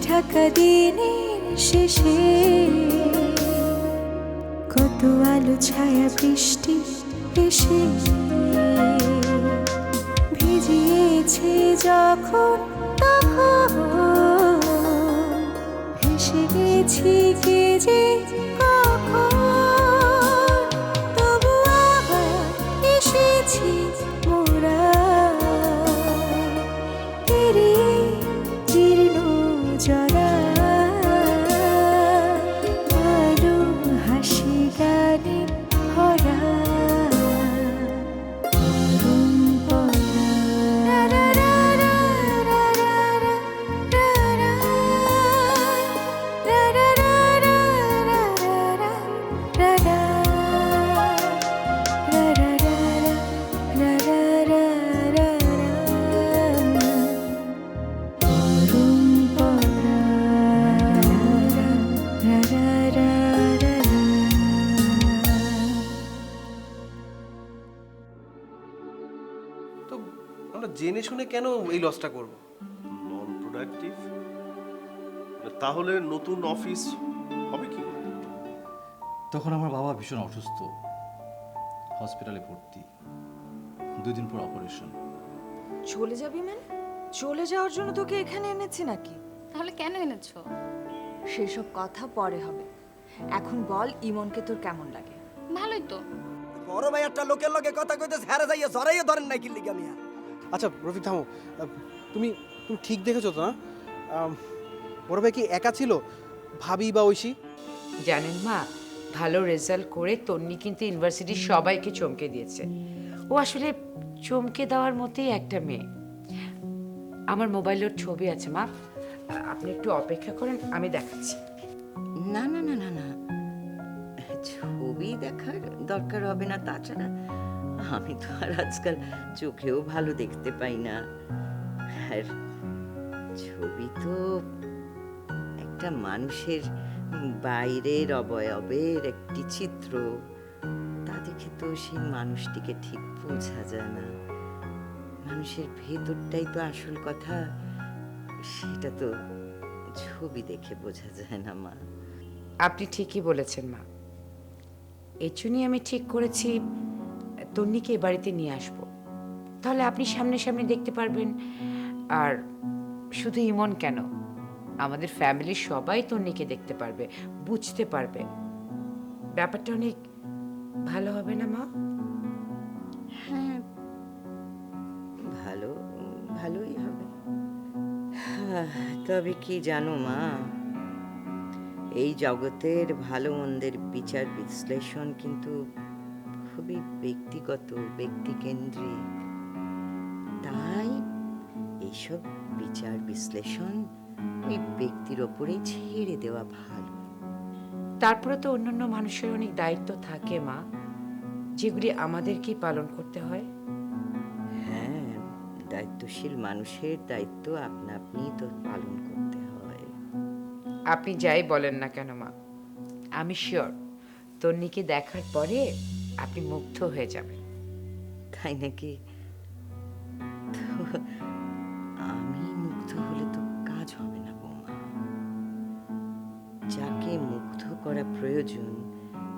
ঢাকা দিনের শেষে কত আলো ছায়া বৃষ্টি এসে ভিজিয়েছে যখন তখন ভেসে গেছি কে যে কখন, তবু আবার এসেছি মোরা পেরিয়ে জীর্ণ জরা আলো হাসি গানে ভরা তো আমরা জেনে শুনে কেন এই লসটা করব? নন প্রোডাক্টিভ, তাহলে নতুন অফিস হবে কি করে? তখন আমার বাবা ভীষণ অসুস্থ, হসপিটালে ভর্তি, 2 দিন পর অপারেশন। চলে যাবি মানে? চলে যাওয়ার জন্য তোকে এখানে এনেছি নাকি? তাহলে কেন এনেছো? সেসব কথা পরে হবে, এখন বল ইমনকে তোর কেমন লাগে? ভালোই তো। বড় ভাই একটা লোকের লগে কথা কইতেছে, হারে যাইয়া জরাইয়া ধরেন নাই কি লিগা মিয়া? আচ্ছা রফিক থামো, তুমি তুমি ঠিক দেখেছো তো না? বড় ভাই কি একা ছিল? ভাবি বা ঐশী? জানেন মা, ভালো রেজাল্ট করে তন্নি কিন্তু ইউনিভার্সিটির সবাইকে চমকে দিয়েছে। ও আসলে চমকে দেওয়ার মতোই একটা মেয়ে। আমার মোবাইলের ছবি আছে মা, আপনি একটু অপেক্ষা করেন, আমি দেখাচ্ছি। না না না না না, ছবি দেখার দরকার হবে না। তাছাড়া আমি তো আর আজকাল চোখেও ভালো দেখতে পাই না। আর ছবি তো একটা মানুষের বাইরের অবয়বের একটি চিত্র, তা দেখে তো সেই মানুষটিকে ঠিক বোঝা যায় না। মানুষের ভেতরটাই তো আসল কথা, সেটা তো ছবি দেখে বোঝা যায় না মা। আপনি ঠিকই বলেছেন মা, এই জন্যই আমি ঠিক করেছি তন্নিকে এ বাড়িতে নিয়ে আসবো। তাহলে আপনি সামনে সামনে দেখতে পারবেন। আর শুধু ইমন কেন, আমাদের ফ্যামিলির সবাই তন্নিকে দেখতে পারবে, বুঝতে পারবে। ব্যাপারটা অনেক ভালো হবে না মা? হ্যাঁ, ভালো, ভালোই হবে। তবে কি জানো মা, এই জগতের ভালো মন্দের বিচার বিশ্লেষণ কিন্তু খুবই ব্যক্তিগত, ব্যক্তিকেন্দ্রিক। তাই এইসব বিচার বিশ্লেষণ ওই ব্যক্তির ওপরেই ছেড়ে দেওয়া ভালো। তারপরে তো অন্যান্য মানুষের অনেক দায়িত্ব থাকে মা, যেগুলি আমাদেরকেই পালন করতে হয়। হ্যাঁ, দায়িত্বশীল মানুষের দায়িত্ব আপনা আপনি তো পালন করতে হয়। আপনি যাই বলেন না কেন মা, আমি শিওর তন্নিকে দেখার পরে আপনি মুগ্ধ হয়ে যাবেন। তাই নাকি? তো আমি মুগ্ধ হলে তো কাজ হবে না বৌমা। যাকে মুগ্ধ করা প্রয়োজন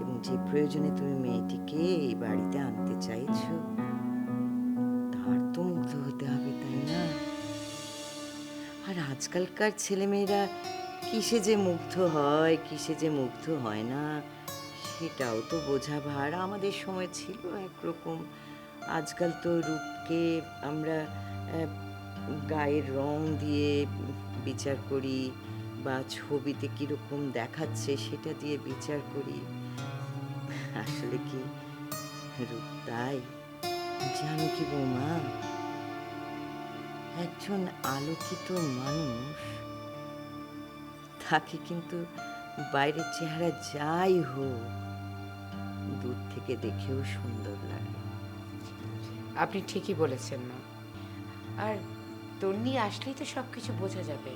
এবং যে প্রয়োজনে তুমি মেয়েটিকে এই বাড়িতে আনতে চাইছো, তার তো মুগ্ধ হতে হবে, তাই না? আর আজকালকার ছেলেমেয়েরা কিসে যে মুগ্ধ হয়, কিসে যে মুগ্ধ হয় না, সেটাও তো বোঝা ভার। আমাদের সময় ছিল একরকম। আজকাল তো রূপকে আমরা গায়ের রং দিয়ে বিচার করি, বা ছবিতে কিরকম দেখাচ্ছে সেটা দিয়ে বিচার করি। আসলে কি রূপ তাই? জানো কি বৌমা, একজন আলোকিত মানুষ, তাকে কিন্তু বাইরের চেহারা যাই হোক দূর থেকে দেখেও সুন্দর লাগে। আপনি ঠিকই বলেছেন মা। আর তন্নি আসলেই তো সবকিছু বোঝা যাবে।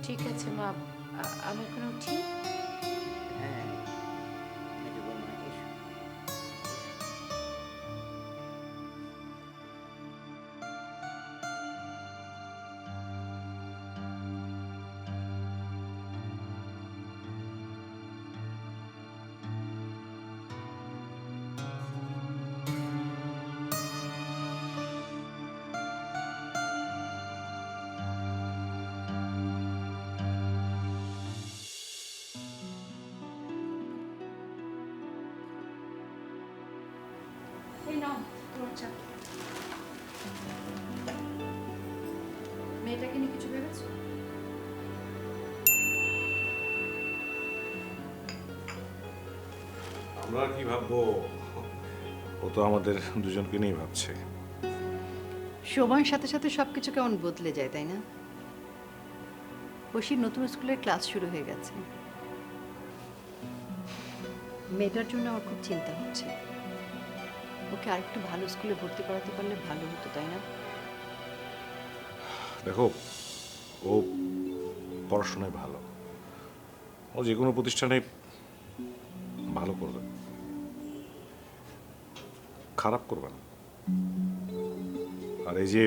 ঠিক আছে মা, আমি এখন উঠি। হ্যাঁ, মেজো বৌমা, এসো। এই নাও তোমার চা। মেয়েটাকে নিয়ে কিছু ভেবেছো? আমরা আর কি ভাববো, ও তো আমাদের দুজনকে নিয়ে ভাবছে। সময়ের সাথে সাথে সবকিছু কেমন বদলে যায়, তাই না? বসির নতুন স্কুলের ক্লাস শুরু হয়ে গেছে। মেয়েটার জন্য আমার খুব চিন্তা হচ্ছে। ওকে আরেকটু ভালো স্কুলে ভর্তি করাতে পারলে ভালো হতো, তাই না? দেখো, ও পড়াশোনায় ভালো, ও যে কোনো প্রতিষ্ঠানে ভালো করবে, খারাপ করবে না। আর এই যে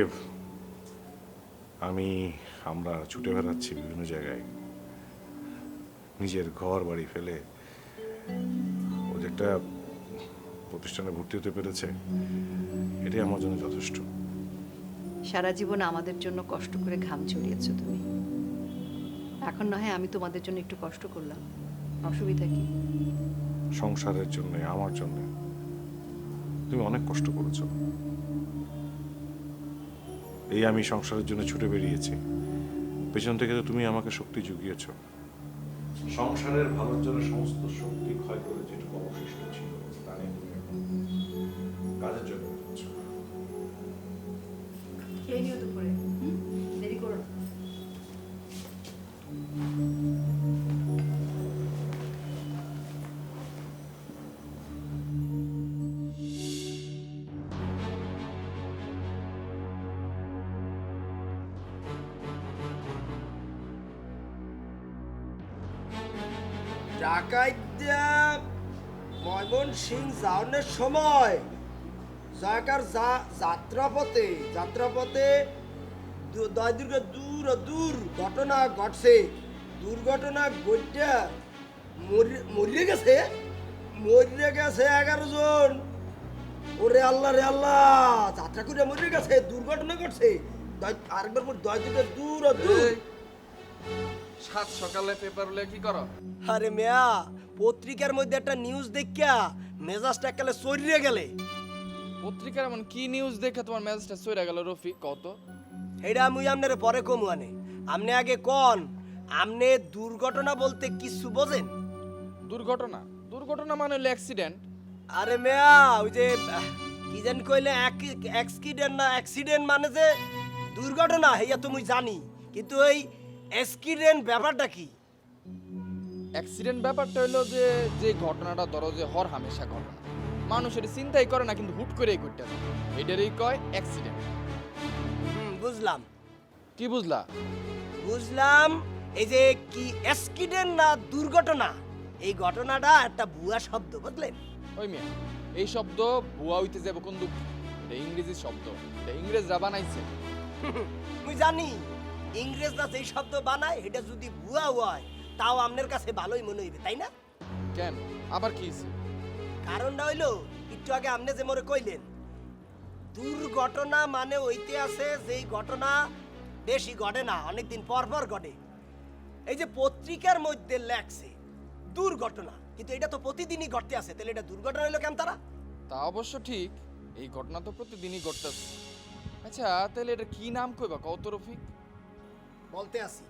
আমরা ছুটে বেড়াচ্ছি বিভিন্ন জায়গায়, নিজের ঘর বাড়ি ফেলে, ও যে একটা প্রতিষ্ঠানে ভর্তি হতে পেরেছে, এটাই আমার জন্য যথেষ্ট। সারা জীবন আমাদের জন্য কষ্ট করে ঘাম ঝরিয়েছো তুমি। এখন না হয় আমি তোমাদের জন্য একটু কষ্ট করলাম, অসুবিধা কি? সংসারের জন্য, আমার জন্য তুমি অনেক কষ্ট করেছো। এই আমি সংসারের জন্য ছুটে বেরিয়েছি, পেছন থেকে তো তুমি আমাকে শক্তি জুগিয়েছো। সংসারের ভালোর জন্য সমস্ত শক্তি ক্ষয় করে যেটুকু অবশিষ্ট ছিল তা নিয়ে তুমি এখন কাজের জন্য করছো। খেয়ে নিও দুপুরে, দেরি করো না। ডাকাইত্যা ময়মনসিংহ যাওয়ার সময় জায়গার যাত্রাপথে দয় দুর্গ দূর ঘটনা ঘটছে। দুর্ঘটনা ঘটটা মরিয়ে গেছে 11 জন। ওরে আল্লাহ রে আল্লাহ, যাত্রা করে মরিয়ে গেছে, দুর্ঘটনা ঘটছে। আরেকবার দয় দুর্গ দূর। সাত সকালে পেপার হলে কি করো? আরে মেয়া, পত্রিকার মধ্যে একটা নিউজ দেখিয়া মেজাজটা একালে চড়িয়ে গেলে। পত্রিকার এমন কি নিউজ দেখে তোমার মেজাজটা চইরা গেল রফিক, কত? এটা মুই আপনারে পরে কমু আনে, আপনি আগে কন, আপনি দুর্ঘটনা বলতে কিছু বোঝেন? দুর্ঘটনা মানে হলো অ্যাক্সিডেন্ট। আরে মেয়া, ওই যে কি জানি কইলে অ্যাক্সিডেন্ট মানে যে দুর্ঘটনা, হেয়া তো মুই জানি, কিন্তু ওই অ্যাক্সিডেন্ট ব্যাপারটা কি? অ্যাক্সিডেন্ট ব্যাপারটা হলো যে ঘটনাটা ধরো যে হর হামেশা ঘটনা, মানুষের চিন্তাই করে না, কিন্তু হুট করেই ঘটতে যায়, এটারই কয় অ্যাক্সিডেন্ট। বুঝলাম। কি বুঝলা? বুঝলাম এই যে কি অ্যাক্সিডেন্ট না দুর্ঘটনা, এই ঘটনাটা একটা ভুয়া শব্দ, বুঝলেন? ওই মিয়া, এই শব্দ ভুয়া হইতে যাবো কোন দুঃখ? এটা ইংরেজি শব্দ, এটা ইংরেজরা বানাইছে। মুই জানি ইংরেজরা যেই শব্দ বানায় এটা যদি ভুয়া হয় তাও আপনার কাছে ভালোই মনে হইবে, তাই না? কেন, আবার কি হইছে? কারণটা হইলো একটু আগে আপনি যে মোরে কইলেন দুর্ঘটনা মানে হইতে আছে যেই ঘটনা বেশি ঘটে না, অনেকদিন পর পর ঘটে। এই যে পত্রিকার মধ্যে লেখছে দুর্ঘটনা, কিন্তু এটা তো প্রতিদিনই ঘটতে আছে, তাহলে এটা দুর্ঘটনা হইলো কেন তারা? তা অবশ্য ঠিক, এই ঘটনা তো প্রতিদিনই ঘটতেছে। আচ্ছা, তাহলে এটা কি নাম কইবা কত রফিক? বলতে আসি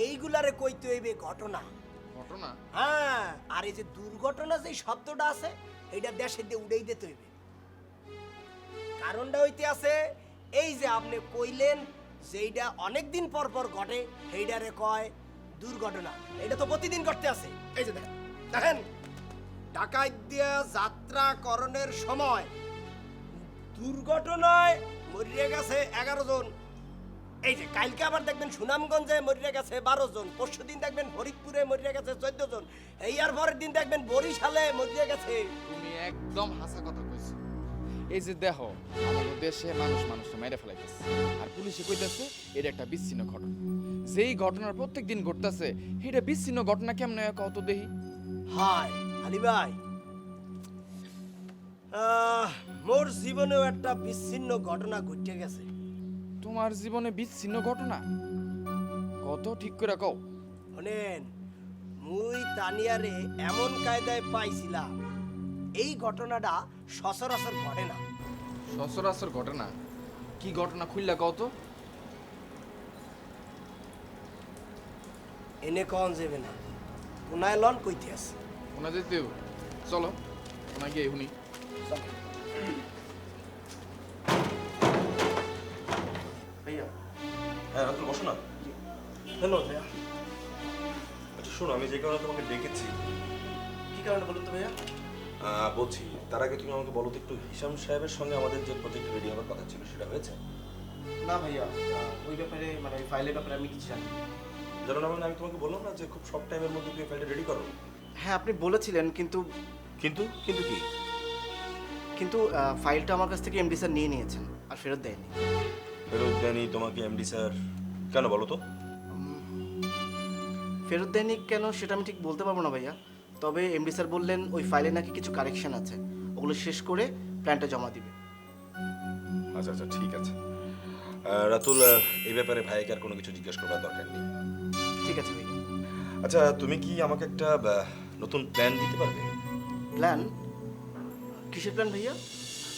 এইগুলারে কইতে হইবে ঘটনা। ঘটনা? হ্যাঁ, আর এই যে দুর্ঘটনা যে শব্দটা আছে এটা দেশে দিয়ে উড়েই দিতে হইবে। কারণটা হইতে আছে এই যে আপনি কইলেন যেইটা অনেকদিন পর পর ঘটে সেইটারে কয় দুর্ঘটনা, এটা তো প্রতিদিন ঘটতে আছে। এই যে দেখেন ঢাকায় দিয়া যাত্রাকরণের সময় দুর্ঘটনায় মরিয়ে গেছে 11 জন। এই যে কালকে আবার দেখবেন সুনামগঞ্জে মরিয়ে গেছে 12 জন, পরশু দিন দেখবেন ফরিদপুরে মরিয়ে গেছে 14 জন, এই আর পরের দিন দেখবেন বরিশালে মরিয়ে গেছে। তুমি একদম হাসা কথা কইছো। এই যে দেখো আমাদের দেশে মানুষ মেরে ফেলাইতেছে, আর পুলিশে কইতেছে এটা একটা বিচ্ছিন্ন ঘটনা। যেই ঘটনার প্রত্যেক দিন ঘটতেছে এটা বিচ্ছিন্ন ঘটনা কেমনে কত দেহি? হাই আলী ভাই, মোর জীবনেও একটা বিচ্ছিন্ন ঘটনা ঘটে গেছে। তোমার জীবনে বিচ্ছিন্ন ঘটনা কত ঠিক করে কও? শোনেন, মুই তানিয়ারে এমন কায়দায় পাইছিলাম এই ঘটনাটা সচরাচর ঘটে না। সচরাচর ঘটনা? কি ঘটনা খুললা কত? এনে কন যাবে না, কোনায় লন কইতে আছে। ওনা যেতেও চলো, ওনা গিয়ে শুনি। ভাইয়া, হ্যাঁ রাতুল বসো না। হ্যালো ভাইয়া। আচ্ছা শোনো, আমি যে কারণে তোমাকে ডেকেছি। কি কারণে বলুন তো ভাইয়া? বলছি, তার আগে তুমি আমাকে বলো তো একটু, হিসাম সাহেবের সঙ্গে আমাদের যে প্রজেক্ট রেডি হওয়ার কথা ছিল সেটা হয়েছে? না ভাইয়া, ওই ব্যাপারে মানে ওই ফাইলের ব্যাপারে আমি কিছু জানি না। জানো না মানে আমি তোমাকে বললাম না যে খুব শর্ট টাইমের মধ্যে তুমি ফাইলটা রেডি করো। হ্যাঁ আপনি বলেছিলেন, কিন্তু কিন্তু কিন্তু কি? কিন্তু ফাইলটা আমার কাছ থেকে এমডি স্যার নিয়ে নিয়েছেন আর ফেরত দেয়নি। ফেরত দেয়নি তোমাকে এমডি স্যার? কেন বলো তো? ফেরত দেয়নি কেন সেটা আমি ঠিক বলতে পারবো না ভাইয়া, তবে এমডি স্যার বললেন ওই ফাইলে নাকি কিছু কারেকশন আছে, ওগুলো শেষ করে প্ল্যানটা জমা দিবে। আচ্ছা আচ্ছা ঠিক আছে রাতুল, এই ব্যাপারে ভাইকে আর কোনো কিছু জিজ্ঞেস করবার দরকার নেই। ঠিক আছে ভাইয়া। আচ্ছা তুমি কি আমাকে একটা নতুন প্ল্যান দিতে পারবে? প্ল্যান? কিসের প্ল্যান ভাইয়া?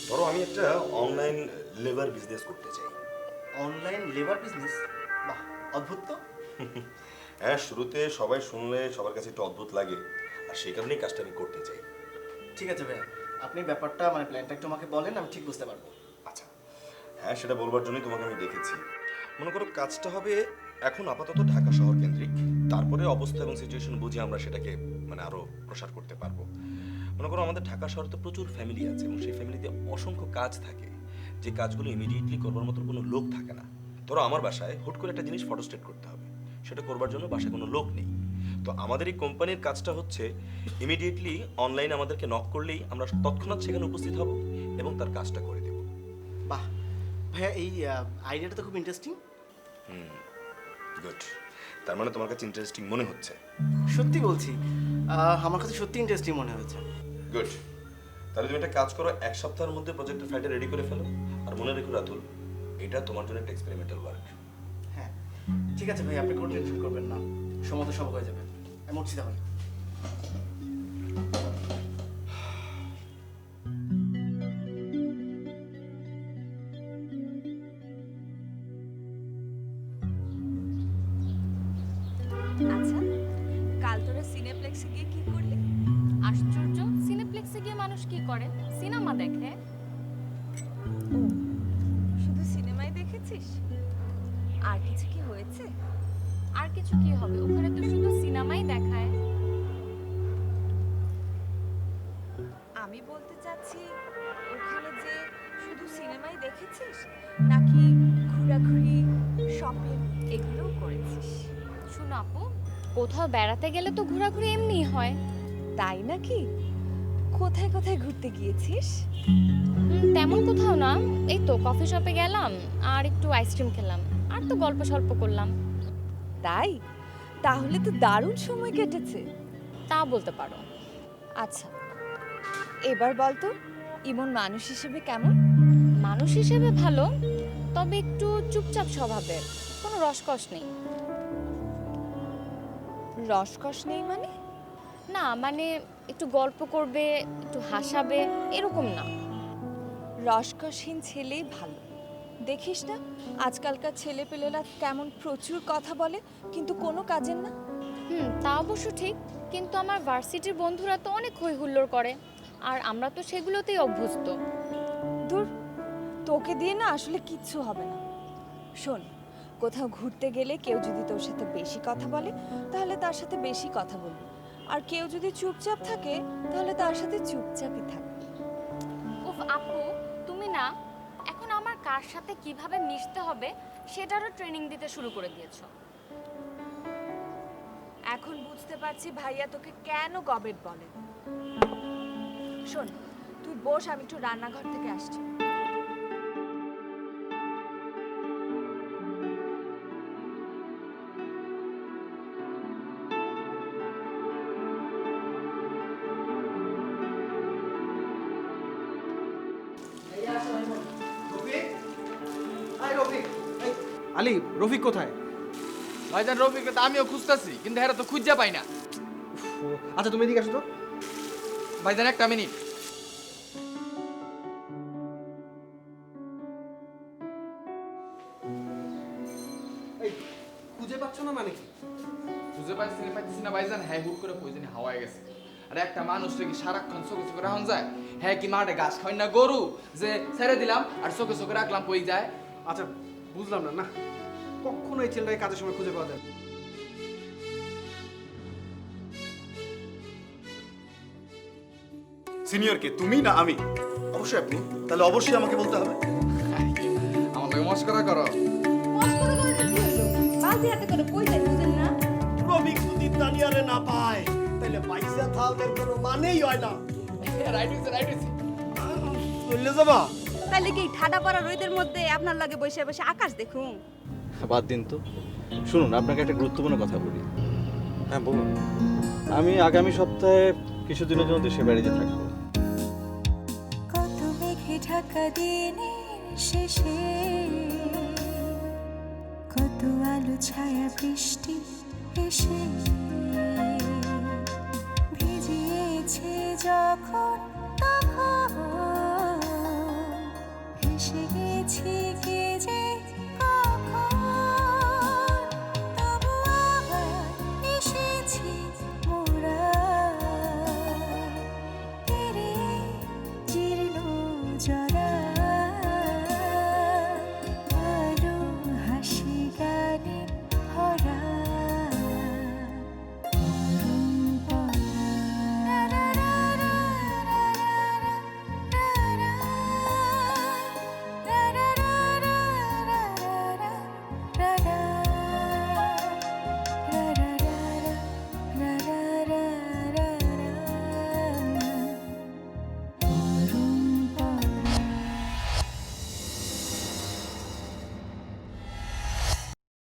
ধরো আমি একটা অনলাইন লেবার বিজনেস করতে চাই। Online labour business? বাহ, অদ্ভুত তো। হ্যাঁ, শুরুতে সবাই শুনলে সবার কাছে একটু অদ্ভুত লাগে, আর সেই কারণেই কাজটা আমি করতে চাই। ঠিক আছে ভাইয়া, আপনি ব্যাপারটা মানে প্ল্যানটা একটু আমাকে বলেন, আমি ঠিক বুঝতে পারবো। আচ্ছা হ্যাঁ, সেটা বলবার জন্যই তোমাকে আমি দেখেছি। মনে করো কাজটা হবে এখন আপাতত ঢাকা শহর কেন্দ্রিক, তারপরে অবস্থা এবং সিচুয়েশন বুঝে আমরা সেটাকে মানে আরো প্রসার করতে পারবো। মনে করো আমাদের ঢাকা শহরে তো প্রচুর ফ্যামিলি আছে এবং সেই ফ্যামিলিতে অসংখ্য কাজ থাকে, যে কাজগুলো ইমিডিয়েটলি করবার মতো কোনো লোক থাকে না। ধরো আমার বাসায় হুট করে একটা জিনিস ফটোস্টেট করতে হবে, সেটা করবার জন্য বাসায় কোনো লোক নেই। তো আমাদের এই কোম্পানির কাজটা হচ্ছে ইমিডিয়েটলি অনলাইনে আমাদেরকে নক করলেই আমরা তৎক্ষণাৎ সেখানে উপস্থিত হব এবং তার কাজটা করে দেব। বাহ ভাইয়া, এই আইডিয়াটা তো খুব ইন্টারেস্টিং। গুড, তার মানে তোমার কাছে ইন্টারেস্টিং মনে হচ্ছে? সত্যি বলছি, আমার কাছে সত্যি ইন্টারেস্টিং মনে হয়েছে। গুড, তাহলে তুমি একটা কাজ করো, এক সপ্তাহের মধ্যে প্রজেক্টের ফাইলটা রেডি করে ফেলো। আর মনে রেখো রাতুল, এটা তোমার জন্য একটা এক্সপেরিমেন্টাল ওয়ার্ক। হ্যাঁ ঠিক আছে ভাই, আপনি কোনো টেনশন করবেন না, সময় তো সব হয়ে যাবে। আমি উঠছি তাহলে। আচ্ছা, কাল তোরা সিনেপ্লেক্সে গিয়ে কি করলি? আশ্চর্য, সিনেপ্লেক্সে গিয়ে মানুষ কি করে? সিনেমা দেখে। শুধু সিনেমাই দেখেছিস? আর কিছু কি হয়েছে? আর কিছু কি হবে, ওখানে তো শুধু সিনেমাই দেখায়। আমি বলতে চাচ্ছি, ওখানে যে শুধু সিনেমাই দেখেছিস নাকি ঘোরাঘুরি, শপিং এগুলোও করেছিস? শোনো আপু, কোথাও বেড়াতে গেলে তো ঘোরাঘুরি এমনিই হয়। তাই নাকি? কোথায় কোথায় ঘুরতে গিয়েছিস? তেমন কোথাও না, এই তো কফি শপে গেলাম আর একটু আইসক্রিম খেলাম, আর তো গল্প সল্প করলাম। তাই? তাহলে তো দারুণ সময় কেটেছে। তা বলতে পারো। আচ্ছা, এবার বল তো, ইমন মানুষ হিসেবে কেমন? মানুষ হিসেবে ভালো, তবে একটু চুপচাপ স্বভাবের, কোনো রসকস নেই। রসকস নেই মানে? না মানে একটু গল্প করবে, একটু হাসাবে, এরকম না। রসকসহীন ছেলেই ভালো। দেখিস না আজকালকার ছেলেপেলেরা কেমন প্রচুর কথা বলে কিন্তু কোনো কাজের না। তা অবশ্য ঠিক, কিন্তু আমার ভার্সিটির বন্ধুরা তো অনেক হই হুল্লোড় করে, আর আমরা তো সেগুলোতেই অভ্যস্ত। দূর, তোকে দিয়ে না আসলে কিচ্ছু হবে না। শোন, কোথাও ঘুরতে গেলে কেউ যদি তোর সাথে বেশি কথা বলে তাহলে তার সাথে বেশি কথা বলবি, আর কেউ যদি চুপচাপ থাকে তাহলে তার সাথে চুপচাপই থাকবি। উফ আপু, তুমি না এখন আমার কার সাথে কিভাবে মিশতে হবে সেটারও ট্রেনিং দিতে শুরু করে দিয়েছো। এখন বুঝতে পারছি ভাইয়া তোকে কেন গবেট বলে। শোন, তুই বস, আমি একটু রান্নাঘর থেকে আসছি। আলী, রফিক কোথায়? ভাইজান রফিককে তো আমিও খুঁজতেছি, কিন্তু হেরা তো খুঁজা পাই না। আচ্ছা তুমি এদিকে আসো তো। ভাইজান একটা মিনিট। খুঁজে পাচ্ছ না মানে কি? খুঁজে পাইতেছি না ভাইজান, হ্যাঁ হুট করে কই জানি হাওয়ায় গেছে। আর একটা মানুষকে কি সারাক্ষণ চোখে চোখে রাখুন যায়? হ্যাঁ কি মাঠে ঘাস খাই না গরু যে ছেড়ে দিলাম আর চোখে চোখে রাখলাম কই যায়? আচ্ছা বুঝলাম না, না কখনো এই ছেলেটাকে কাজের সময় খুঁজে পাওয়া যায় না। সিনিয়র কে, তুমি না আমি? অবশ্যই আপনি। তাহলে অবশ্যই আমাকে বলতে হবে। আমার লাগে মস্করা করো। বালতি হাতে করে কই যাই বুঝেন না? রবি যদি দানিয়ারে না পায় তাহলে পয়সা থাকদের কোনো মানেই হয় না। রাইট হইছে। চলে যাবা? তাইলে কি ঠাডা পড়া রোদের মধ্যে আপনার লাগে বসে বসে আকাশ দেখুন? বাদ দিন তো। শুনুন, আপনাকে একটা গুরুত্বপূর্ণ কথা বলি। হ্যাঁ বলুন। আমি আগামী সপ্তাহে কিছুদিনের জন্য দেশের বাড়িতে থাকবো। কত মেঘে ঢাকা দিনের শেষে, কত আলো ছায়া বৃষ্টি এসে ভিজিয়েছে যখন তখন হেসে গেছি।